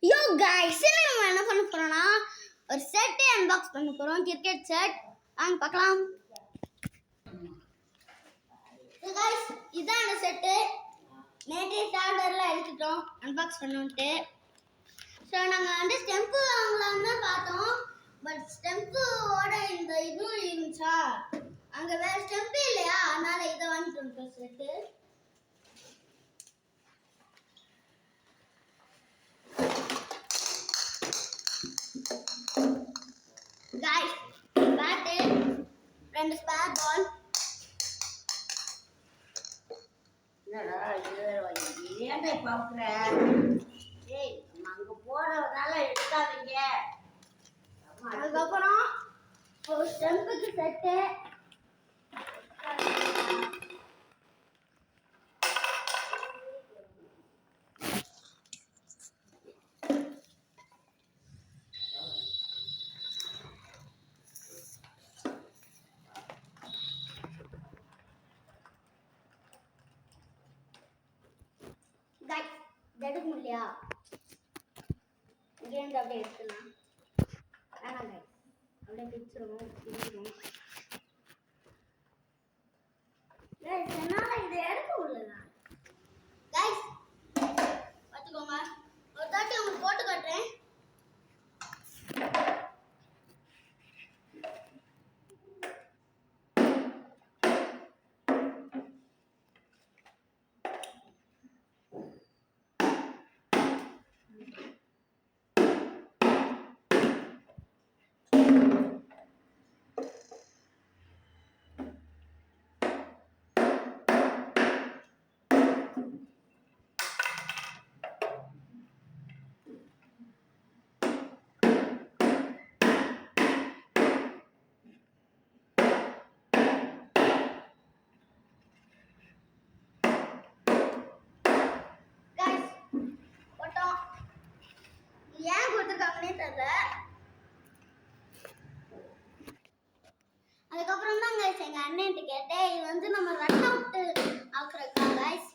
யோ guys நம்ம என்ன பண்ண போறோம்னா ஒரு செட் அன்பாக்ஸ் பண்ண போறோம் கிரிக்கெட் செட் வாங்க பார்க்கலாம். சோ गाइस இதான் அந்த செட் நேற்று சார்டர்ல எடுத்துட்டோம் அன்பாக்ஸ் பண்ணனும்ட்டு. சோ நாங்க வந்து ஸ்டெம்ப் வாங்கலாம்னு பார்த்தோம். பட் ஸ்டெம்போட இந்த இது இருந்துச்சா அங்க வேற ஸ்டெம்ப் இல்லையா அதனால இத வாங்கிட்டோம் செட். Guys, bat, ரெண்டு ஸ்பேர் பால். என்னடா இது ஏன்டா பாக்குற? ஏய் அங்க போறதால எடுக்காதீங்க. அதுக்கப்புறம் ஒரு ஸ்டெம்புக்கு செட்டு. Guys, எடுக்க முடியா? இங்கே இருந்து அப்படியே எடுத்துலாம். வேணாம் guys, அப்படியே பிரிச்சிருவோம். Guys, என்னால இதை எடுக்க முடியல. Guys, பார்த்துக்கோங்க. ஒரு தாட்டி உங்களுக்கு போட்டு காட்டுறேன். ஏன் கொடுத்துருக்காங்கன்னே தெரியல. அதுக்கப்புறம் தான் guys எங்க அண்ணன்ட்ட கேட்டேன். இது வந்து நம்ம ரன் அவுட் ஆக்குறதுக்கா guys.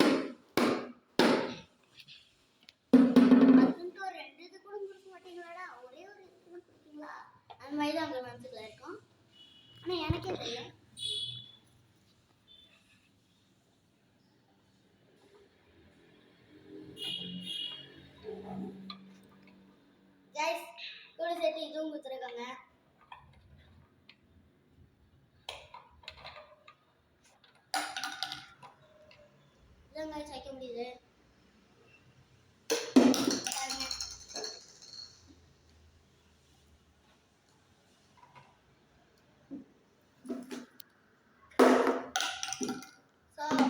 அதுக்கு ஒரு ரெண்டு இது கூட கொடுக்க மாட்டீங்களாடா, ஒரே ஒரு இது கூட கொடுப்பீங்களா அந்த மாதிரி தான் உங்க மனசுல இருக்கும். ஆனா எனக்கே தெரியல. guys கூட சேர்த்து இதுவும் கொடுத்துருக்காங்க. இதான் guys வைக்க முடியுது. பாருங்க.